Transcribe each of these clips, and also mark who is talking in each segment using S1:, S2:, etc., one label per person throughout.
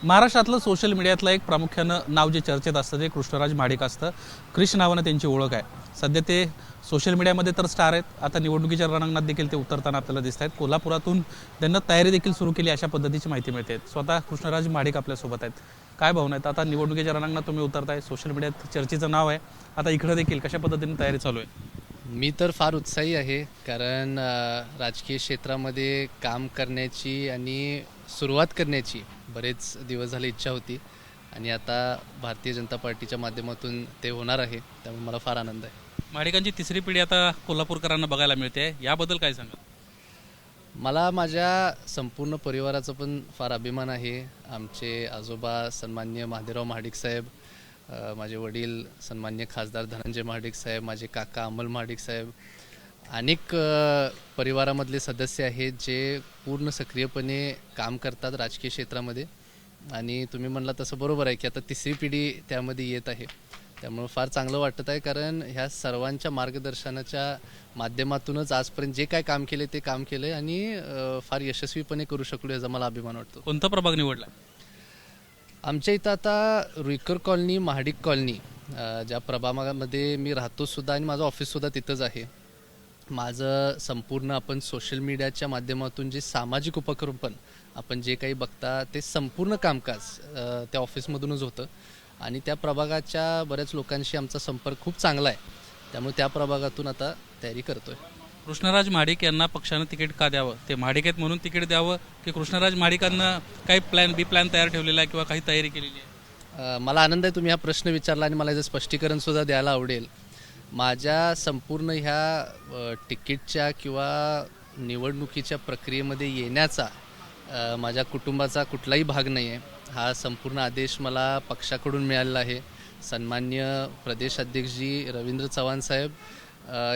S1: महाराष्ट्रातलं सोशल मीडियातलं एक प्रामुख्यानं नाव जे चर्चेत असतं ते कृष्णराज महाडिक असतं. क्रिश नावानं त्यांची ओळख आहे. सध्या ते सोशल मीडियामध्ये तर स्टार आहेत. आता निवडणुकीच्या रणांगणात देखील ते उतरताना आपल्याला दिसत आहेत. कोल्हापुरातून त्यांना तयारी देखील सुरू केली अशा पद्धतीची माहिती मिळते. स्वतः कृष्णराज महाडिक आपल्यासोबत आहेत. काय भावना आहेत? आता निवडणुकीच्या रणांगणात तुम्ही उतरताय, सोशल मीडियात चर्चेचं नाव आहे. आता इकडे देखील कशा पद्धतीने तयारी चालू आहे?
S2: मी तर फार उत्साही आहे, कारण राजकीय क्षेत्रामध्ये काम करण्याची आणि सुरुवात करण्याची बरेच दिवस झाले इच्छा होती आणि आता भारतीय जनता पार्टीच्या माध्यमातून ते होणार आहे. त्यामुळे मला फार आनंद आहे.
S1: महाडिकांची तिसरी पिढी आता कोल्हापूरकरांना बघायला मिळते. याबद्दल काय सांगा?
S2: मला माझ्या संपूर्ण परिवाराचा पण फार अभिमान आहे. आमचे आजोबा सन्माननीय महादेवराव महाडिक साहेब, माझे वडील सन्मान्य खासदार धनंजय महाडिक साहेब, माझे काका अमल महाडिक साहेब, अनेक परिवारामधले सदस्य आहेत जे पूर्ण सक्रियपणे काम करतात राजकीय क्षेत्रामध्ये. आणि तुम्ही म्हणला तसं बरोबर आहे की आता तिसरी पिढी त्यामध्ये येत आहे. त्यामुळं फार चांगलं वाटत आहे, कारण ह्या सर्वांच्या मार्गदर्शनाच्या माध्यमातूनच आजपर्यंत जे काय काम केले ते काम केले आणि फार यशस्वीपणे करू शकलो याचा मला अभिमान वाटतो.
S1: कोणता प्रभाग निवडला?
S2: आमच्या इथं आता रुईकर कॉलनी, महाडिक कॉलनी, ज्या प्रभागामध्ये मी राहतो सुद्धा आणि माझं ऑफिससुद्धा तिथंच आहे. माझं संपूर्ण आपण सोशल मीडियाच्या माध्यमातून जे सामाजिक उपक्रम पण आपण जे काही बघता ते संपूर्ण कामकाज त्या ऑफिसमधूनच होतं आणि त्या प्रभागाच्या बऱ्याच लोकांशी आमचा संपर्क खूप चांगला आहे. त्यामुळे त्या प्रभागातून आता तयारी करतोय.
S1: कृष्णराज महाडिक यांना पक्षानं तिकीट का द्यावं? ते महाडिक आहेत म्हणून तिकीट द्यावं की कृष्णराज महाडिकांना काही प्लॅन तयार ठेवलेला आहे किंवा काही तयारी केलेली आहे?
S2: मला आनंद आहे तुम्ही हा प्रश्न विचारला आणि मला याचं स्पष्टीकरणसुद्धा द्यायला आवडेल. माझ्या संपूर्ण ह्या तिकीटच्या किंवा निवडणुकीच्या प्रक्रियेमध्ये येण्याचा माझ्या कुटुंबाचा कुठलाही भाग नाही आहे. हा संपूर्ण आदेश मला पक्षाकडून मिळालेला आहे. सन्मान्य प्रदेश अध्यक्षजी रवींद्र चव्हाण साहेब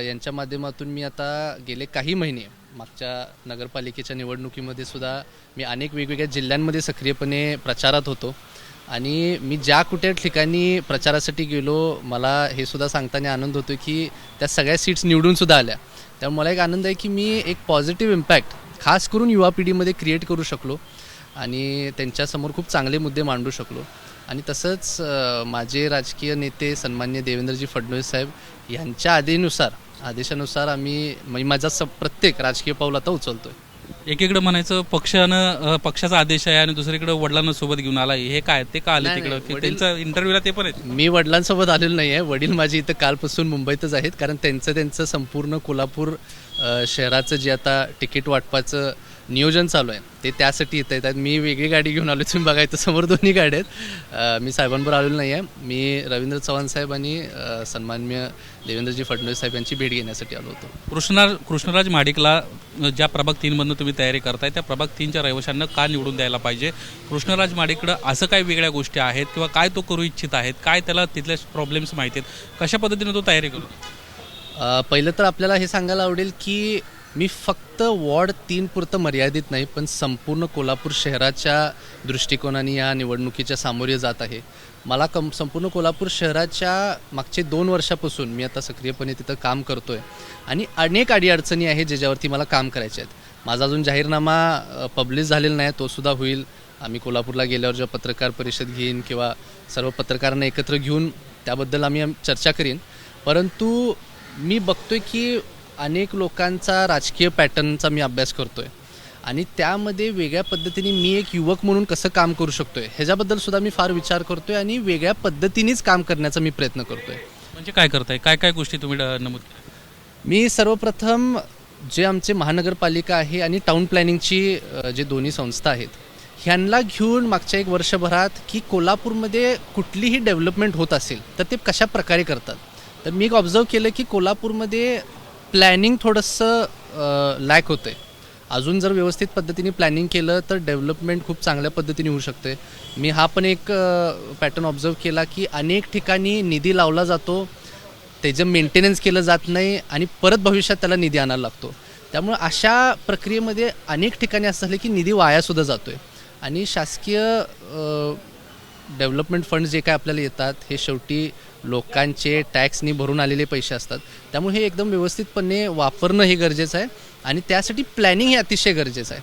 S2: यांच्या माध्यमातून मी आता गेले काही महिने मागच्या नगरपालिकेच्या निवडणुकीमध्ये सुद्धा मी अनेक वेगवेगळ्या जिल्ह्यांमध्ये सक्रियपणे प्रचारात होतो आणि मी ज्या कुठे ठिकाणी प्रचारासाठी गेलो मला हे सुद्धा सांगताना आनंद होतो की त्या सगळ्या सीट्स निवडूनसुद्धा आल्या. त्यामुळे मला एक आनंद आहे की मी एक पॉझिटिव्ह इम्पॅक्ट खास करून युवा पिढीमध्ये क्रिएट करू शकलो आणि त्यांच्यासमोर खूप चांगले मुद्दे मांडू शकलो. आणि तसंच माझे राजकीय नेते सन्मान्य देवेंद्रजी फडणवीस साहेब यांच्या आदेशानुसार आम्ही माझा प्रत्येक राजकीय पाऊल आता उचलतोय.
S1: एकीकडे म्हणायचं पक्षाचा आदेश आहे आणि दुसरीकडे वडिलांना सोबत घेऊन आला. हे काय, ते का आले तिकडं? त्यांचा इंटरव्ह्यूला ते पण आहेत.
S2: मी वडिलांसोबत आलेलो नाही आहे. वडील माझे इथं कालपासून मुंबईतच आहेत, कारण त्यांचं संपूर्ण कोल्हापूर शहराचं जे आता तिकीट वाटपाचं नियोजन चालू आहे ते त्यासाठी येत आहेत. मी वेगळी गाडी घेऊन आलो. तुम्ही बघायचं समोर दोन्ही गाड्या आहेत. मी साहेबांबरोबर आलेलो नाही आहे. मी रवींद्र चव्हाण साहेब आणि सन्माननीय देवेंद्रजी फडणवीस साहेब यांची भेट घेण्यासाठी आलो होतो.
S1: कृष्णराज महाडिकला ज्या प्रभाग 3मधून तुम्ही तयारी करताय त्या प्रभाग 3च्या रहिवाशांना का निवडून द्यायला पाहिजे? कृष्णराज महाडिककडं असं काय वेगळ्या गोष्टी आहेत किंवा काय तो करू इच्छित आहेत? काय त्याला तिथले प्रॉब्लेम्स माहिती आहेत? कशा पद्धतीने तो तयारी करतो?
S2: पहिलं तर आपल्याला हे सांगायला आवडेल की मी फक्त वॉर्ड 3 पुरतं मर्यादित नाही, पण संपूर्ण कोल्हापूर शहराच्या दृष्टिकोनाने या निवडणुकीच्या सामोरे जात आहे. मला संपूर्ण कोल्हापूर शहराच्या मागचे 2 वर्षापासून मी आता सक्रियपणे तिथं काम करतोय आणि अनेक अडीअडचणी आहेत ज्याच्यावरती मला काम करायचे आहेत. माझा अजून जाहीरनामा पब्लिश झालेला नाही, तो सुद्धा होईल. आम्ही कोल्हापूरला गेल्यावर जेव्हा पत्रकार परिषद घेईन किंवा सर्व पत्रकारांना एकत्र घेऊन त्याबद्दल आम्ही चर्चा करीन. परंतु मी बघतोय की अनेक लोकांचा राजकीय पॅटर्नचा मी अभ्यास करतोय आणि त्यामध्ये वेगळ्या पद्धतीने मी एक युवक म्हणून कसं काम करू शकतोय ह्याच्याबद्दल सुद्धा मी फार विचार करतोय आणि वेगळ्या पद्धतीनेच काम करण्याचा मी प्रयत्न करतोय.
S1: म्हणजे काय करताय? काय गोष्टी तुम्ही नमूद केल्या?
S2: मी सर्वप्रथम जे आमचे महानगरपालिका आहे आणि टाउन प्लॅनिंगची जे दोन्ही संस्था आहेत ह्यांना घेऊन मागच्या 1 वर्षभरात की कोल्हापूरमध्ये कुठलीही डेव्हलपमेंट होत असेल तर ते कशा प्रकारे करतात. तर मी एक ऑब्झर्व केलं की कोल्हापूरमध्ये प्लॅनिंग थोडंसं लॅक होतं आहे. अजून जर व्यवस्थित पद्धतीने प्लॅनिंग केलं तर डेव्हलपमेंट खूप चांगल्या पद्धतीने होऊ शकते. मी हा पण एक पॅटर्न ऑब्झर्व केला की अनेक ठिकाणी निधी लावला जातो, त्याचं मेंटेनन्स केलं जात नाही आणि परत भविष्यात त्याला निधी आणायला लागतो. त्यामुळे अशा प्रक्रियेमध्ये अनेक ठिकाणी असं झालं की निधी वायासुद्धा जातो आहे आणि शासकीय डेव्हलपमेंट फंड जे काय आपल्याला येतात हे शेवटी लोकांचे टॅक्सनी भरून आलेले पैसे असतात. त्यामुळे हे एकदम व्यवस्थितपणे वापरणं हे गरजेचं आहे आणि त्यासाठी प्लॅनिंग हे अतिशय गरजेचं आहे.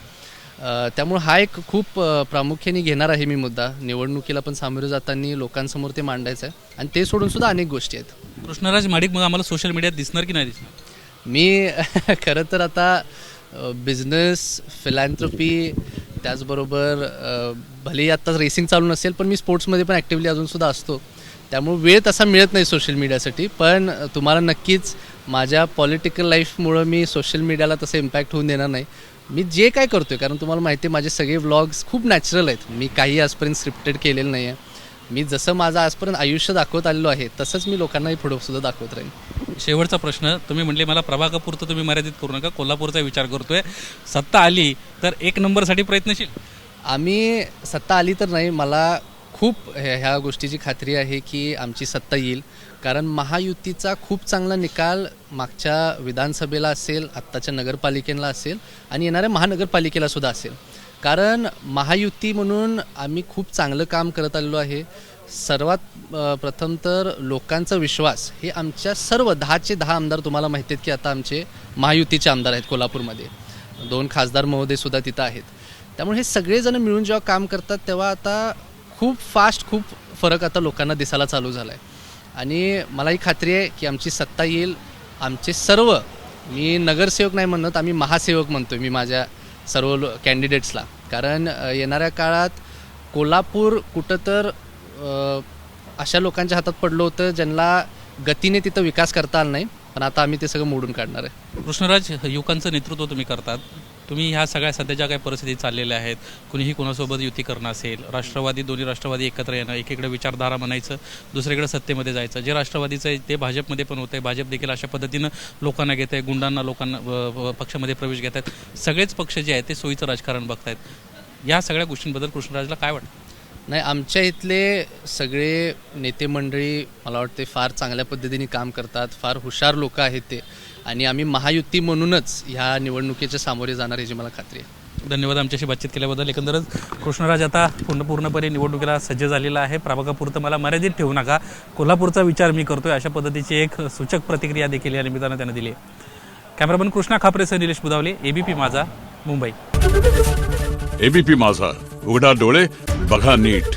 S2: त्यामुळे हा एक खूप प्रामुख्याने घेणार आहे मी मुद्दा. निवडणुकीला पण सामोरे जाताना लोकांसमोर ते मांडायचं आहे आणि ते सोडून सुद्धा अनेक गोष्टी आहेत.
S1: कृष्णराज महाडिक मग आम्हाला सोशल मीडियात दिसणार की नाही दिसणार?
S2: मी खरं तर आता बिझनेस, फिलॅन्थ्रपी, त्याचबरोबर भलेही आत्ता रेसिंग चालू नसेल पण मी स्पोर्ट्समध्ये पण ॲक्टिव्हली अजूनसुद्धा असतो. त्यामुळे वेळ तसा मिळत नाही सोशल मीडियासाठी. पण तुम्हाला नक्कीच माझ्या पॉलिटिकल लाईफमुळं मी सोशल मीडियाला तसं इम्पॅक्ट होऊन देणार नाही. मी जे काय करतो आहे, कारण तुम्हाला माहिती आहे माझे सगळे व्लॉग्स खूप नॅचरल आहेत. मी काही आजपर्यंत स्क्रिप्टेड केलेलं नाही आहे. मी जसं माझं आजपर्यंत आयुष्य दाखवत आलेलो आहे तसंच मी लोकांनाही पुढं सुद्धा दाखवत राहीन.
S1: शेवटचा प्रश्न, तुम्ही म्हटले मला प्रभागापुरतं तुम्ही मर्यादित करू नका, कोल्हापूरचा विचार करतोय. सत्ता आली तर 1 नंबरसाठी प्रयत्नशील?
S2: आम्ही सत्ता आली तर नाही, मला खूप ह्या गोष्टीची खात्री आहे की आमची सत्ता येईल. कारण महायुतीचा खूप चांगला निकाल मागच्या विधानसभेला असेल, आत्ताच्या नगरपालिकेला असेल आणि येणाऱ्या महानगरपालिकेला सुद्धा असेल. कारण महायुती म्हणून आम्ही खूप चांगलं काम करत आलेलो आहे. सर्वात प्रथम तर लोकांचा विश्वास हे आमच्या सर्व 10चे 10 आमदार तुम्हाला माहिती आहेत की आता आमचे महायुतीचे आमदार आहेत कोल्हापूरमध्ये. 2 खासदार महोदयसुद्धा तिथं आहेत. त्यामुळे हे सगळेजण मिळून जेव्हा काम करतात तेव्हा आता खूप फास्ट खूप फरक आता लोकांना दिसायला चालू झाला आहे. आणि मलाही खात्री आहे की आमची सत्ता येईल. आमचे सर्व, मी नगरसेवक नाही म्हणत, आम्ही महासेवक म्हणतो मी माझ्या सर्व कॅन्डिडेट्सला. कारण येणाऱ्या काळात कोल्हापूर कुठं तर अशा लोकांच्या हातात पडलं होतं ज्यांना गतीने तिथं विकास करता आला नाही, पण आता आम्ही ते सगळं मोडून काढणार आहे.
S1: कृष्णराज, युवकांचं नेतृत्व तुम्ही करतात. तुम्ही ह्या सगळ्या सध्याच्या काही परिस्थिती चाललेल्या आहेत, कुणीही कोणासोबत युती करणं असेल, राष्ट्रवादी, दोन्ही राष्ट्रवादी एकत्र येणं, एकीकडे विचारधारा म्हणायचं, दुसरीकडे सत्तेमध्ये जायचं. जे राष्ट्रवादीचं आहे ते भाजपमध्ये पण होतं आहे. भाजप देखील अशा पद्धतीनं लोकांना घेत आहे, गुंडांना लोकांना पक्षामध्ये प्रवेश घेत आहेत. सगळेच पक्ष जे आहेत ते सोयीचं राजकारण बघतायत. या सगळ्या गोष्टींबद्दल कृष्णराजला काय वाटतं?
S2: नाही, आमच्या इथले सगळे नेते मंडळी मला वाटते फार चांगल्या पद्धतीने काम करतात, फार हुशार लोक आहेत ते. आणि आम्ही महायुती म्हणूनच ह्या निवडणुकीच्या सामोरे जाणार याची मला खात्री आहे.
S1: धन्यवाद आमच्याशी बातचीत केल्याबद्दल. एकंदरच कृष्णराज आता पूर्णपणे निवडणुकीला सज्ज झालेला आहे. प्रभागापुरतं मला मर्यादित ठेवू नका, कोल्हापूरचा विचार मी करतोय, अशा पद्धतीची एक सूचक प्रतिक्रिया देखील या निमित्तानं त्यानं दिली आहे. कॅमेरामन कृष्णा खापरेसह निलेश बुधावले, ABP माझा, मुंबई.
S3: ABP माझा, उघडा डोळे बघा नीट.